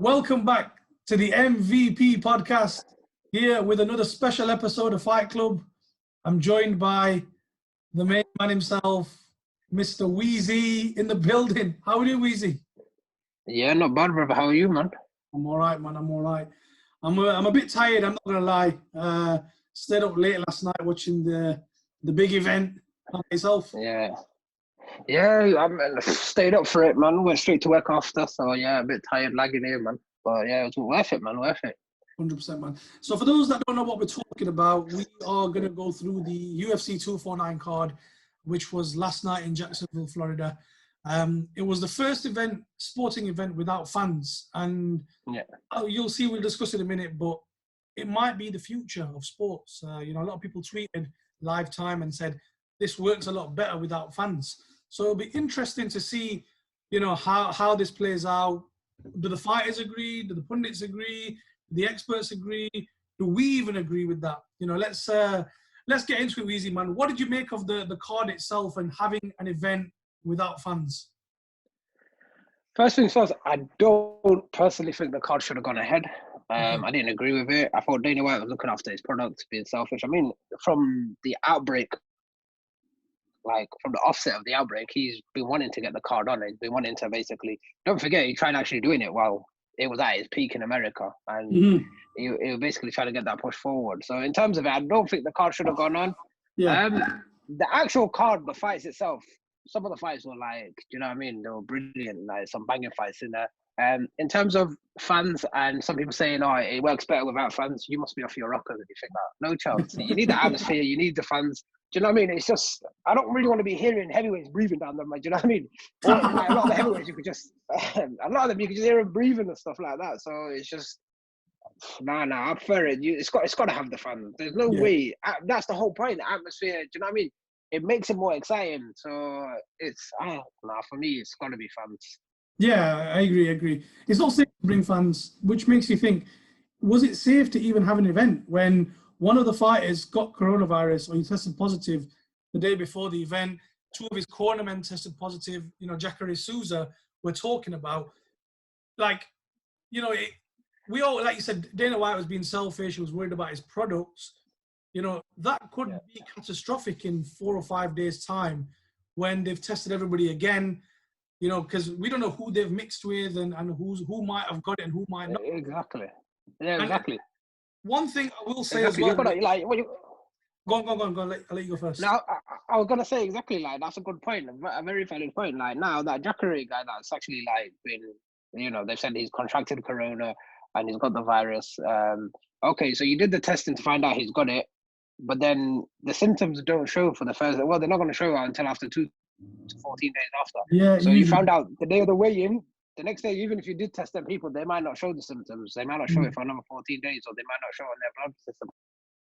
Welcome back to the MVP podcast, here with another special episode of Fight Club. I'm joined by the main man himself, Mr. Weezy in the building. How are you, Weezy? Yeah, not bad, brother. How are you, man? I'm all right, man. I'm all right. I'm a bit tired, I'm not going to lie. Stayed up late last night watching the big event. How about yourself? Yeah, I stayed up for it, man. Went straight to work after, so yeah, a bit tired, lagging here, man. But yeah, it was worth it, man. Worth it. 100%, man. So for those that don't know what we're talking about, we are going to go through the UFC 249 card, which was last night in Jacksonville, Florida. It was the first sporting event without fans. And you'll see, we'll discuss it in a minute, but it might be the future of sports. A lot of people tweeted live time and said, this works a lot better without fans. So it'll be interesting to see, how this plays out. Do the fighters agree? Do the pundits agree? Do the experts agree? Do we even agree with that? Let's get into it, Weezy, man. What did you make of the card itself and having an event without fans? First things first, I don't personally think the card should have gone ahead. I didn't agree with it. I thought Dana White was looking after his product, being selfish. I mean, from the outbreak, like from the offset of the outbreak, he's been wanting to get the card on. He's been wanting to basically, don't forget, he tried actually doing it while it was at its peak in America. And he was basically trying to get that push forward. So in terms of it, I don't think the card should have gone on. Yeah. The actual card, the fights itself, some of the fights were like, do you know what I mean? They were brilliant, like some banging fights in there. In terms of fans, and some people saying, oh, it works better without fans, you must be off your rocker if you think that. No chance. You need the atmosphere, you need the fans. Do you know what I mean? It's just, I don't really want to be hearing heavyweights breathing down them. Do you know what I mean? Like, a lot of the heavyweights, you could just, a lot of them, you could just hear them breathing and stuff like that. So it's just, I prefer it. It's got to have the fans. There's no way. That's the whole point. The atmosphere. Do you know what I mean? It makes it more exciting. So it's for me, it's got to be fans. Yeah, I agree. It's not safe to bring fans, which makes you think, was it safe to even have an event when one of the fighters got coronavirus or he tested positive the day before the event? Two of his cornermen tested positive. Jacare Souza, we're talking about. We all, like you said, Dana White was being selfish. He was worried about his products. That could be catastrophic in 4 or 5 days' time when they've tested everybody again. Because we don't know who they've mixed with and who might have got it and who might not. Exactly. Yeah, exactly. And one thing I will say as well. Go on. I'll let you go first. No, I was gonna say exactly, like, that's a good point, a very valid point. Like, now that Jacare guy that's actually like been, they've said he's contracted corona and he's got the virus. Okay, so you did the testing to find out he's got it, but then the symptoms don't show for the first. Well, they're not going to show until after 2 to 14 days after. Yeah. So you found out the day of the weigh-in. The next day, even if you did test them people, they might not show the symptoms. They might not show it for another 14 days, or they might not show on their blood system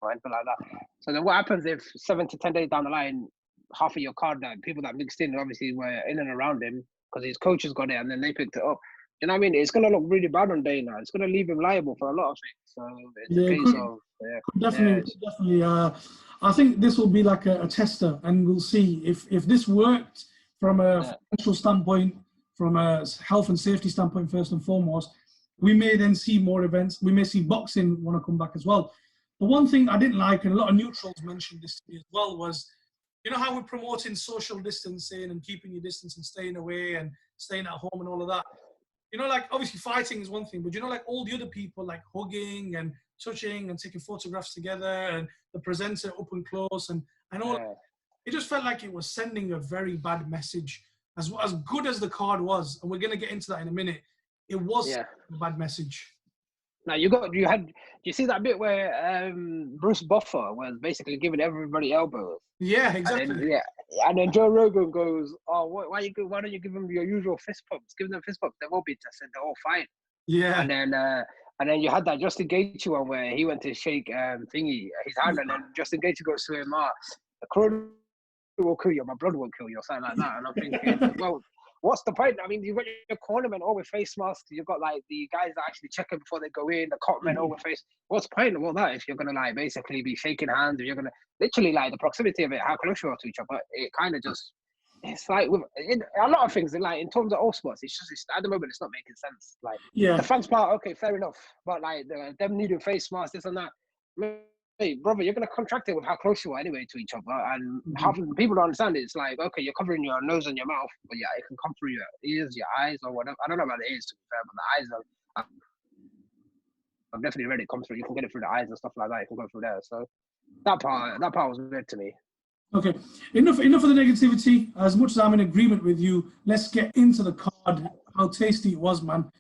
or anything like that. So then what happens if 7 to 10 days down the line, half of your card, that people that mixed in obviously were in and around him because his coaches got it and then they picked it up. You know what I mean? It's going to look really bad on Dana. It's going to leave him liable for a lot of things. So it's a case of... Definitely. I think this will be like a tester, and we'll see if this worked from a financial standpoint, from a health and safety standpoint, first and foremost. We may then see more events. We may see boxing want to come back as well. The one thing I didn't like, and a lot of neutrals mentioned this to me as well, was, how we're promoting social distancing and keeping your distance and staying away and staying at home and all of that. Obviously fighting is one thing, but all the other people, like hugging and touching and taking photographs together and the presenter up and close and all. It just felt like it was sending a very bad message. As good as the card was, and we're going to get into that in a minute, it was a bad message. Now you see that bit where Bruce Buffer was basically giving everybody elbows? Yeah, exactly. And then Joe Rogan goes, "Oh, why don't you give them your usual fist pumps? Give them fist pumps. They won't be tested. They're all fine." Yeah. And then you had that Justin Gaethje one where he went to shake his hand, and then Justin Gaethje goes to him, "The corona will kill you. My blood will kill you," or something like that. And I'm thinking, well, what's the point? I mean, you've got your cornermen all with face masks. You've got like the guys that actually check them before they go in. The cop men all with face. What's the point of all that if you're gonna like basically be shaking hands? If you're gonna literally like the proximity of it, how close you are to each other, it kind of just it's like with a lot of things, like in terms of all sports, it's at the moment it's not making sense. Like the fans part, okay, fair enough, but like them needing face masks, this and that. Hey, brother, you're gonna contract it with how close you are anyway to each other, and half of the people don't understand it. It's like, okay, you're covering your nose and your mouth, but yeah, it can come through your ears, your eyes, or whatever. I don't know about the ears to be fair, but the eyes are. I've definitely read it come through. You can get it through the eyes and stuff like that. You can go through there. So that part was weird to me. Okay, enough of the negativity. As much as I'm in agreement with you, let's get into the card. How tasty it was, man.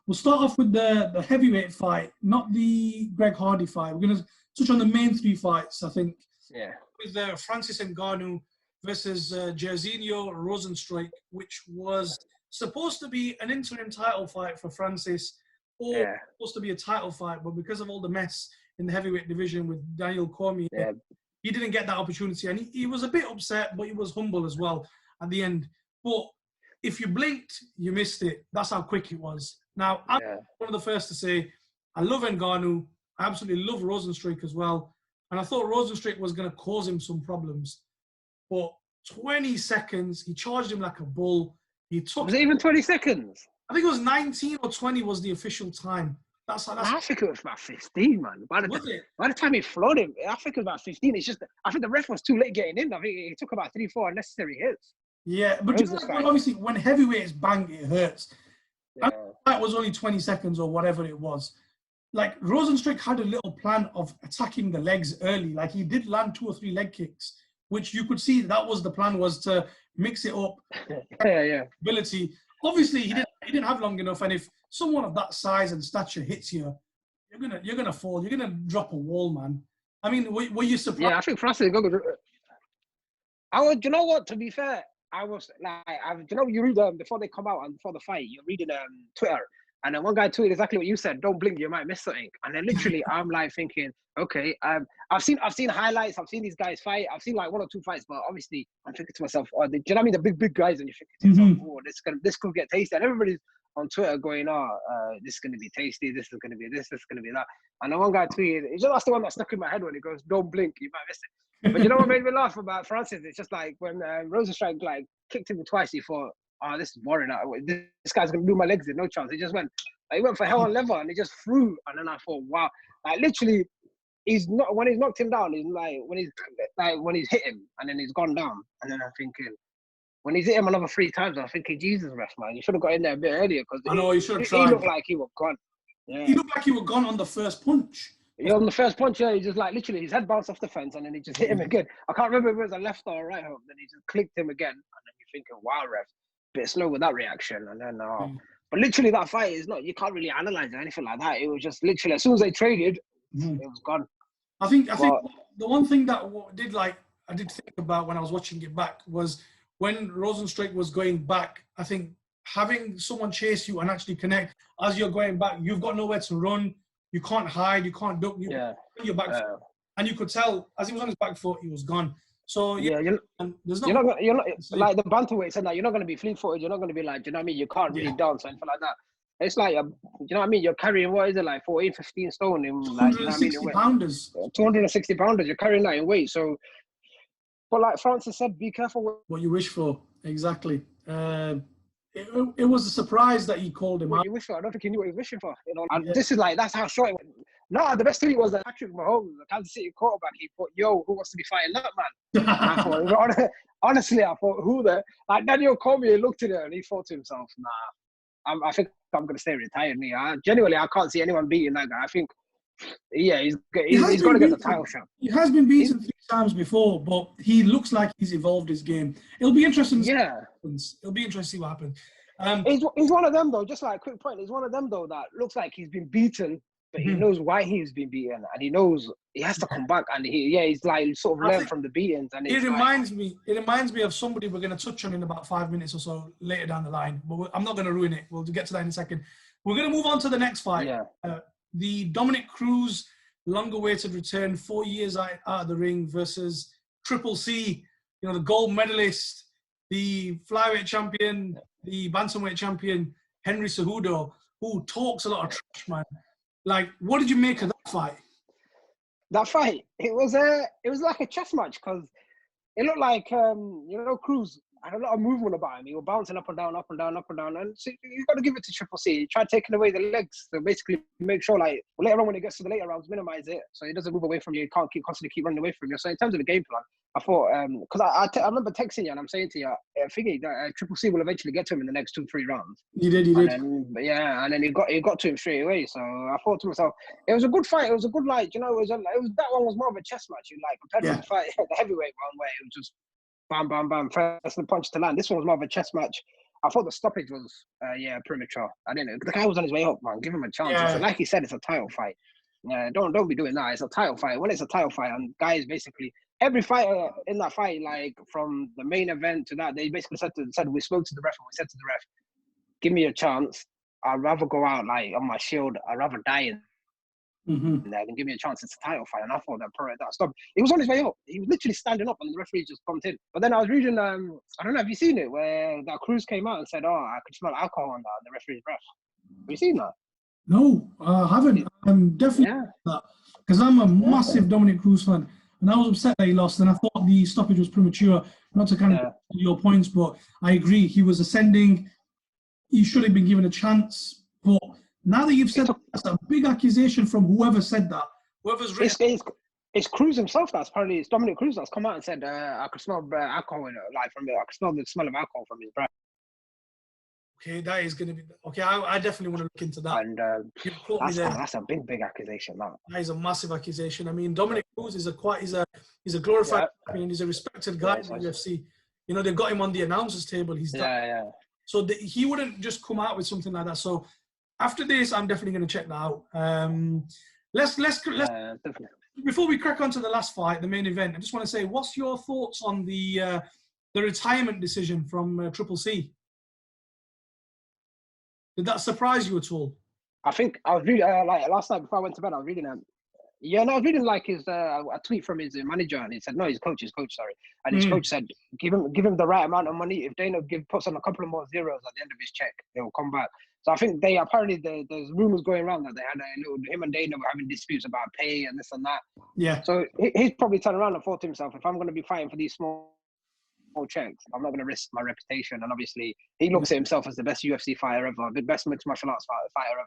We'll start off with the heavyweight fight, not the Greg Hardy fight. We're going to touch on the main 3 fights, I think. Yeah. With Francis Ngannou versus Jairzinho Rozenstruik, which was supposed to be an interim title fight for Francis, or supposed to be a title fight, but because of all the mess in the heavyweight division with Daniel Cormier, he didn't get that opportunity, and he was a bit upset, but he was humble as well at the end. But if you blinked, you missed it. That's how quick it was. Now, I'm one of the first to say, I love Ngannou. I absolutely love Rozenstruik as well. And I thought Rozenstruik was going to cause him some problems. But 20 seconds, he charged him like a bull. Was it even 20 seconds? I think it was 19 or 20 was the official time. I think it was about 15, man. By the time he flowed him, I think it was about 15. It's just, I think the ref was too late getting in. I think he took about 3-4 unnecessary hits. Yeah, but obviously when heavyweights bang, it hurts. Yeah. That was only 20 seconds or whatever it was. Like, Rozenstruik had a little plan of attacking the legs early. Like, he did land 2 or 3 leg kicks, which you could see that was the plan, was to mix it up. Ability. Obviously, he didn't have long enough, and if someone of that size and stature hits you, you're gonna fall. You're gonna drop a wall, man. I mean, were you surprised? Yeah, I think Francis. You know what? To be fair, I was like, you read before they come out and before the fight, you're reading Twitter, and then one guy tweeted exactly what you said. Don't blink, you might miss something. And then literally, I'm like thinking, okay, I've seen highlights, I've seen these guys fight, I've seen like 1 or 2 fights, but obviously, I'm thinking to myself, do you know what I mean? The big guys, and you're thinking to yourself, oh, this could get tasty, and everybody's on Twitter going, this is going to be tasty, this is going to be this is going to be that. And then one guy tweeted, that's the one that stuck in my head when he goes, don't blink, you might miss it. But you know what made me laugh about Francis? It's just like when Rozenstruik like kicked him twice, he thought, this is boring. This guy's going to do my legs in, no chance. He went for hell on leather and he just threw. And then I thought, wow, like literally, when he's knocked him down, he's like, when he's hit him and then he's gone down. And then I'm thinking, when he's hit him another 3 times, I'm thinking, Jesus, ref, man, you should have got in there a bit earlier, because I know, you should have tried. He looked like he was gone. Yeah. He looked like he was gone on the first punch. Yeah, on the first punch, he just like literally his head bounced off the fence and then he just hit him again. I can't remember if it was a left or a right hook. Then he just clicked him again, and then you're thinking, "Wow, ref, bit slow with that reaction." And then, but literally that fight is not. You can't really analyze it or anything like that. It was just literally as soon as they traded, it was gone. I think the one thing that I did think about when I was watching it back was when Rozenstruik was going back. I think having someone chase you and actually connect as you're going back, you've got nowhere to run. You can't hide, you can't duck, your back foot. And you could tell as he was on his back foot, he was gone. So you're not like the bantamweight said that you're not going to be fleet-footed. You're not going to be like, you know what I mean? You can't really dance or anything like that. It's like, you know what I mean? You're carrying, what is it, like 14, 15 stone in like, 260 pounders. 260 pounders. You're carrying that in weight. So, but like Francis said, be careful what you wish for. Exactly. It was a surprise that he called him out. You wish for? I don't think he knew what he was wishing for. You know, and this is like, that's how short it went. No, the best thing was that Patrick Mahomes, the Kansas City quarterback, he put, "Yo, who wants to be fighting that man?" I thought, honestly, I thought, who the? Like Daniel Cormier looked at it and he thought to himself, "Nah, I think I'm gonna stay retired." Me, genuinely, I can't see anyone beating that guy. I think, he's got to get the title shot. He has been beaten 3 times before, but he looks like he's evolved his game. It'll be interesting. It'll be interesting to see what happens. He's one of them though. Just like a quick point, he's one of them though that looks like he's been beaten, but he knows why he's been beaten, and he knows he has to come back. And he's like sort of learned from the beatings. And it reminds me of somebody we're going to touch on in about 5 minutes or so later down the line. But I'm not going to ruin it. We'll get to that in a second. We're going to move on to the next fight. The Dominic Cruz long-awaited return, 4 years out of the ring versus Triple C. You know, the gold medalist, the flyweight champion, the bantamweight champion, Henry Cejudo, who talks a lot of trash, man. Like, what did you make of that fight? That fight, it was like a chess match, because it looked like Cruz had a lot of movement about him. He was bouncing up and down, up and down, up and down. And so you got to give it to Triple C. He tried taking away the legs to basically make sure, like, later on when it gets to the later rounds, minimize it so he doesn't move away from you. You can't constantly keep running away from you. So in terms of the game plan, I thought, because I remember texting you and I'm saying to you, I figured that Triple C will eventually get to him in the next 2-3 rounds. You did. And then he got to him straight away. So I thought to myself, it was a good fight. It was a good, like, that one was more of a chess match. Compared to the fight, the heavyweight one where it was just bam, bam, bam, first punch to land. This one was more of a chess match. I thought the stoppage was, premature. I didn't know. The guy was on his way up, man. Give him a chance. Yeah. Like he said, it's a title fight. Don't be doing that. It's a title fight. When it's a title fight, and guys basically, every fighter in that fight, like from the main event to that, they basically said we spoke to the ref and we said to the ref, give me a chance. I'd rather go out like on my shield. I'd rather die in there than give me a chance. It's a title fight. And I thought that stopped. He was on his way up. He was literally standing up and the referee just bumped in. But then I was reading, I don't know, have you seen it? Where that Cruz came out and said, I could smell alcohol on the referee's breath. Have you seen that? No, I haven't. I'm definitely that. Because I'm a massive Dominic Cruz fan. And I was upset that he lost. And I thought the stoppage was premature. Not to kind of your points, but I agree. He was ascending. He should have been given a chance. But now that you've said that's a big accusation from whoever said that. Whoever's written. It's Cruz himself it's Dominic Cruz that's come out and said, I could smell alcohol in it, like from it. I could smell the smell of alcohol from his breath. Okay, that is going to be... Okay, I definitely want to look into that. And that's a big accusation, that. That is a massive accusation. I mean, Dominic Cruz is a glorified champion. He's a respected guy in the UFC. They've got him on the announcers table. He's So he wouldn't just come out with something like that. So after this, I'm definitely going to check that out. Let's definitely. Before we crack on to the last fight, the main event, I just want to say, what's your thoughts on the retirement decision from Triple C? Did that surprise you at all? I think I was reading, like last night before I went to bed, I was reading I was reading like a tweet from his manager, and he said, no, his coach, sorry. And his coach said, give him the right amount of money. If Dana puts on a couple of more zeros at the end of his check, he'll come back. So I think there's rumors going around that they had him and Dana were having disputes about pay and this and that. Yeah. So he's probably turned around and thought to himself, if I'm going to be fighting for these small checks, I'm not going to risk my reputation. And obviously, he looks at himself as the best UFC fighter ever, the best mixed martial arts fighter ever.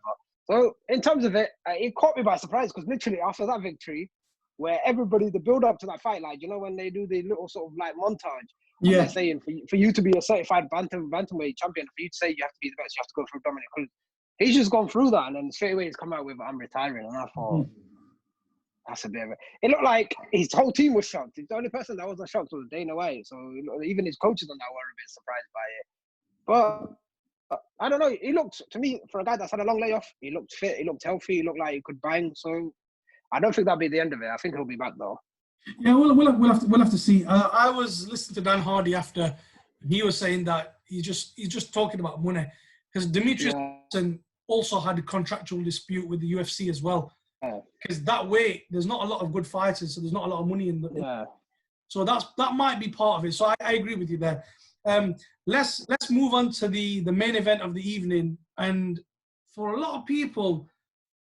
So in terms of it, it caught me by surprise because literally after that victory, where everybody, the build up to that fight, like, when they do the little sort of like montage, they're saying for you to be a certified bantamweight champion, for you to say you have to be the best, you have to go through Dominic Cruz. He's just gone through that, and then straight away he's come out with, I'm retiring. And I thought, that's a bit of it. It looked like his whole team was shocked. The only person that wasn't shocked was Dana White. So even his coaches on that were a bit surprised by it. But I don't know. He looked, to me, for a guy that's had a long layoff, he looked fit, he looked healthy, he looked like he could bang. So I don't think that'll be the end of it. I think he'll be back though. Yeah, we'll have to see. I was listening to Dan Hardy after, and he was saying that he's just talking about money because Demetrius also had a contractual dispute with the UFC as well. Because that way, there's not a lot of good fighters, so there's not a lot of money in the. Yeah. So that might be part of it. So I agree with you there. Let's move on to the main event of the evening. And for a lot of people,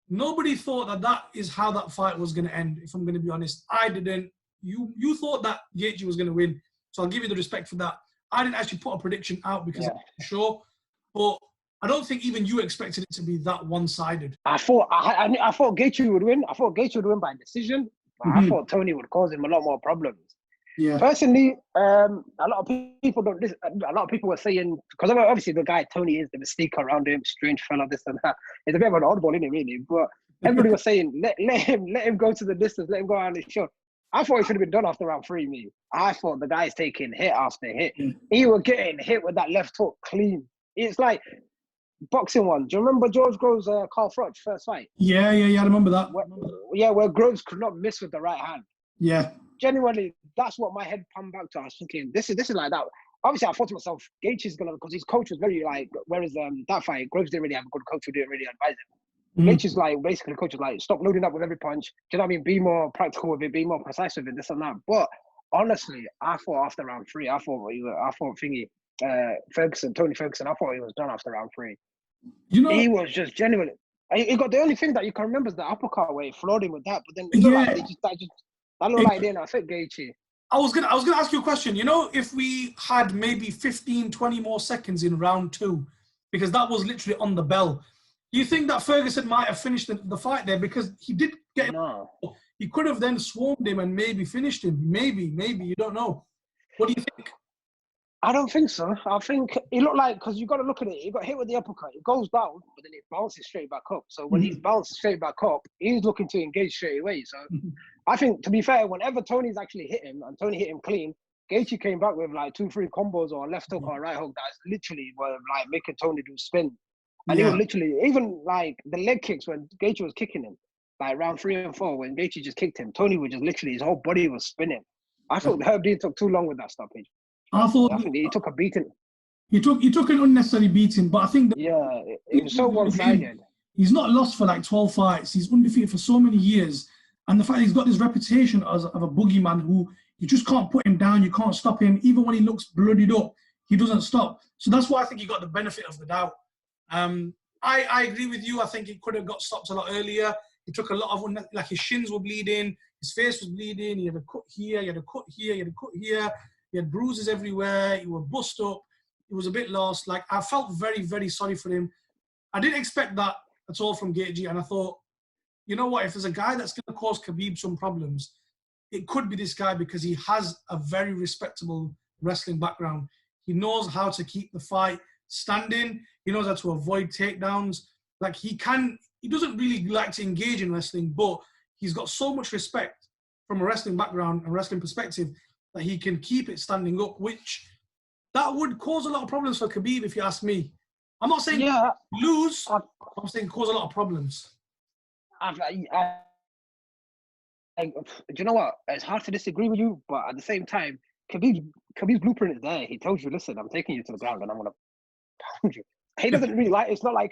nobody thought that is how that fight was going to end. If I'm going to be honest, I didn't. You thought that Gaethje was going to win, so I'll give you the respect for that. I didn't actually put a prediction out because I'm not sure, but I don't think even you expected it to be that one-sided. I thought Gaethje would win. I thought Gaethje would win by decision. But I thought Tony would cause him a lot more problems. Yeah. Personally, a lot of people were saying, because obviously the guy Tony is the mystique around him, strange fella, this and that. It's a bit of an oddball, isn't it, really? But everybody was saying, let him go to the distance, let him go on his show. I thought it should have been done after round 3, me. I thought the guy's taking hit after hit. He was getting hit with that left hook clean. It's like boxing one. Do you remember George Groves' Carl Froch first fight? Yeah, I remember that. Where Groves could not miss with the right hand. Yeah. Genuinely, that's what my head pumped back to. I was thinking, this is like that. Obviously, I thought to myself, Gaethje's gonna, because his coach was very like, whereas that fight, Groves didn't really have a good coach who didn't really advise him. Gaethje's like, basically, the coach was like, stop loading up with every punch. Do you know what I mean? Be more practical with it, be more precise with it, this and that. But honestly, I thought after round 3, Tony Ferguson, I thought he was done after round 3. He was just genuinely. He got the only thing that you can remember is the uppercut where he floored him with that. But then that looked like they didn't affect Gaethje. I was gonna ask you a question. You know, if we had maybe 15, 20 more seconds in round 2, because that was literally on the bell, do you think that Ferguson might have finished the fight there? Because he did get him. No. He could have then swarmed him and maybe finished him. Maybe, you don't know. What do you think? I don't think so. I think it looked like, because you got to look at it, he got hit with the uppercut. It goes down, but then it bounces straight back up. So when he's bounced straight back up, he's looking to engage straight away. So I think, to be fair, whenever Tony's actually hit him, and Tony hit him clean, Gaethje came back with like 2-3 combos or a left hook or a right hook that's literally were like making Tony do spin. And he was literally, even like the leg kicks when Gaethje was kicking him, like round 3 and 4, when Gaethje just kicked him, Tony was just literally, his whole body was spinning. I thought Herb Dean took too long with that stoppage. I think he took a beating. He took an unnecessary beating, but I think it was so one-sided. He's not lost for like 12 fights. He's undefeated for so many years, and the fact he's got this reputation of a boogeyman who you just can't put him down, you can't stop him. Even when he looks bloodied up, he doesn't stop. So that's why I think he got the benefit of the doubt. I agree with you. I think he could have got stopped a lot earlier. He took a lot of, like, his shins were bleeding, his face was bleeding. He had a cut here, he had a cut here, he had a cut here. He had bruises everywhere. He was bust up. He was a bit lost. Like, I felt very, very sorry for him. I didn't expect that at all from Gaethje. And I thought, you know what? If there's a guy that's going to cause Khabib some problems, it could be this guy, because he has a very respectable wrestling background. He knows how to keep the fight standing. He knows how to avoid takedowns. Like, he doesn't really like to engage in wrestling, but he's got so much respect from a wrestling background and wrestling perspective that he can keep it standing up, which that would cause a lot of problems for Khabib, if you ask me. I'm not saying lose, I'm saying cause a lot of problems. Do you know what? It's hard to disagree with you, but at the same time, Khabib's blueprint is there. He tells you, listen, I'm taking you to the ground and I'm going to pound you. He doesn't really like, it's not like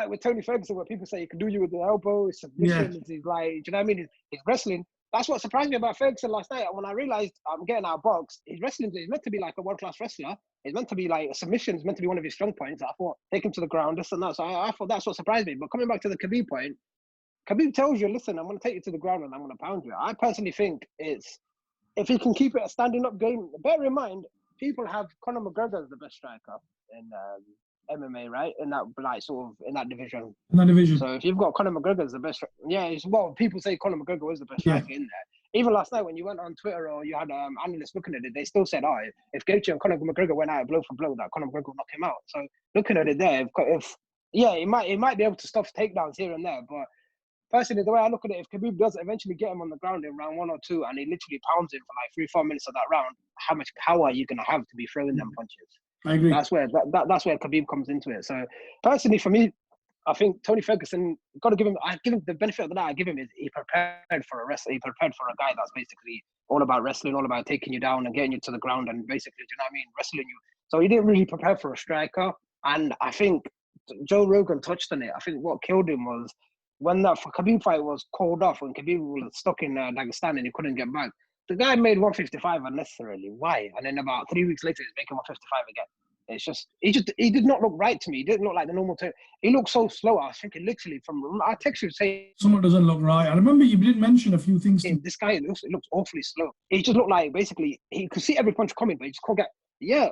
with Tony Ferguson where people say he can do you with the elbow, submission, he's like, do you know what I mean? He's wrestling. That's what surprised me about Ferguson last night. When I realized I'm getting out of box, his wrestling is meant to be like a world-class wrestler. It's meant to be like, submission is meant to be one of his strong points. I thought, take him to the ground, this and that. So I thought that's what surprised me. But coming back to the Khabib point, Khabib tells you, listen, I'm going to take you to the ground and I'm going to pound you. I personally think it's, if he can keep it a standing up game, bear in mind, people have Conor McGregor as the best striker in MMA, right? In that, like, sort of, in that division. In that division. So if you've got Conor McGregor as the best, people say Conor McGregor was the best striker in there. Even last night when you went on Twitter or you had analysts looking at it, they still said, if Gaethje and Conor McGregor went out blow for blow, that Conor McGregor will knock him out. So looking at it there, he might be able to stop takedowns here and there, but personally, the way I look at it, if Khabib does eventually get him on the ground in round 1 or 2 and he literally pounds him for like 3-4 minutes of that round, how much power are you going to have to be throwing them punches? I agree. That's where Khabib comes into it. So personally, for me, I think Tony Ferguson, got to give him. I give him the benefit of the doubt. I give him is he prepared for a wrestler. He prepared for a guy that's basically all about wrestling, all about taking you down and getting you to the ground and basically, do you know what I mean, wrestling you. So he didn't really prepare for a striker. And I think Joe Rogan touched on it. I think what killed him was when that Khabib fight was called off, when Khabib was stuck in Dagestan and he couldn't get back. The guy made 155 unnecessarily. Why? And then about 3 weeks later, he's making 155 again. It's just he did not look right to me. He didn't look like the normal time. He looked so slow. I was thinking literally I text you saying someone doesn't look right. I remember you did mention a few things. This guy looks awfully slow. He just looked like basically he could see every punch coming, but he just can't get. Yeah.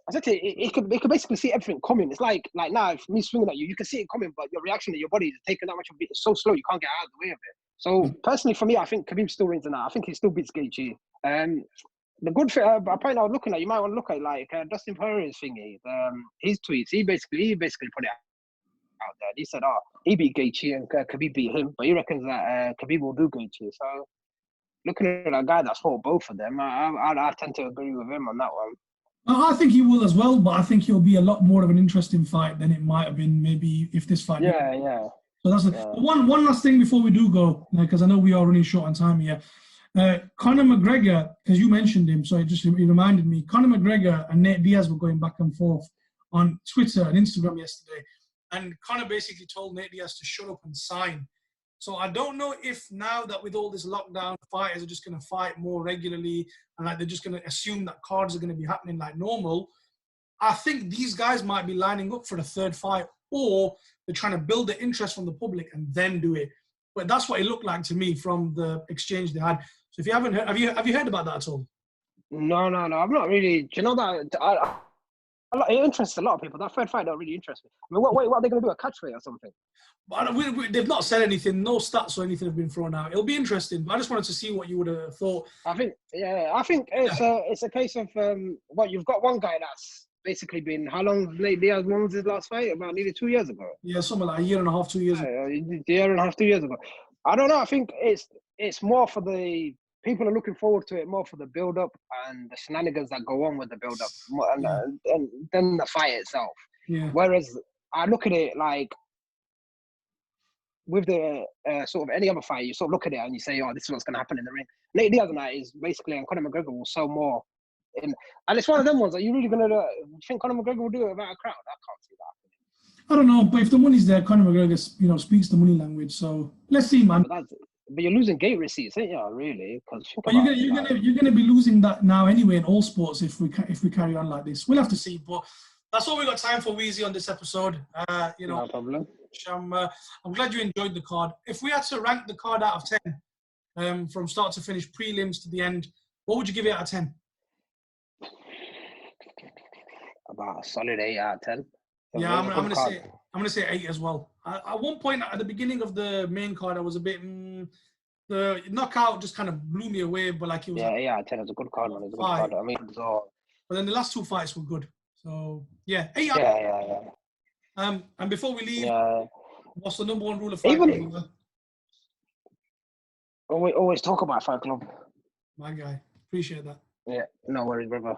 I said to you, he could basically see everything coming. It's like now if me swinging at you, you can see it coming, but your reaction to your body is taking that much of it. It's so slow, you can't get out of the way of it. So personally, for me, I think Khabib still wins in that. I think he still beats Gaethje. The good thing, a point I was looking at, you might want to look at like Dustin Poirier's thingy, his tweets. He basically put it out there. He said, he beat Gaethje and Khabib beat him, but he reckons that Khabib will do Gaethje. So looking at a guy that's fought both of them, I tend to agree with him on that one. I think he will as well, but I think he'll be a lot more of an interesting fight than it might have been maybe if this fight. Yeah. So that's one last thing before we do go, because I know we are running short on time here. Conor McGregor, because you mentioned him, so it reminded me. Conor McGregor and Nate Diaz were going back and forth on Twitter and Instagram yesterday, and Conor basically told Nate Diaz to shut up and sign. So I don't know if now that with all this lockdown, fighters are just going to fight more regularly and like they're just going to assume that cards are going to be happening like normal. I think these guys might be lining up for the third fight, or they're trying to build the interest from the public and then do it. But that's what it looked like to me from the exchange they had. So if you haven't heard, have you heard about that at all? No. I'm not really. Do you know that? It interests a lot of people. That third fight don't really interest me. I mean, what are they going to do? A catch weight or something? But they've not said anything. No stats or anything have been thrown out. It'll be interesting. But I just wanted to see what you would have thought. I think it's a case of what you've got one guy that's basically been how long? When was his last fight? About nearly 2 years ago. Yeah, something like a year and a half, 2 years ago. A year and a half, 2 years ago. I don't know. I think it's more for the people are looking forward to it more for the build up and the shenanigans that go on with the build up, and then the fight itself. Yeah. Whereas I look at it like with the sort of any other fight, you sort of look at it and you say, "Oh, this is what's going to happen in the ring." Nate Diaz and that is basically, and Conor McGregor will sell more. And it's one of them ones. Are you really going to do it? You think Conor McGregor will do it without a crowd? I can't see that. I don't know, but if the money's there, Conor McGregor, speaks the money language. So let's see, man. But you're losing gate receipts, ain't you? Really? But you're gonna be losing that now anyway in all sports if we carry on like this. We'll have to see. But that's all we got time for, Weezy, on this episode. No problem. I'm glad you enjoyed the card. If we had to rank the card out of 10, from start to finish, prelims to the end, what would you give it out of 10? About a solid 8 out of 10. Yeah, I'm gonna say 8 as well. At one point at the beginning of the main card, I was a bit the knockout just kind of blew me away, but like it was 8 out of 10 is a good card, man. It's a good card. I mean, so. But then the last 2 fights were good. So yeah, 8 out. Yeah. And before we leave, what's the number 1 rule of fight? Club? Always talk about Fight Club. My guy, appreciate that. Yeah, no worries, brother.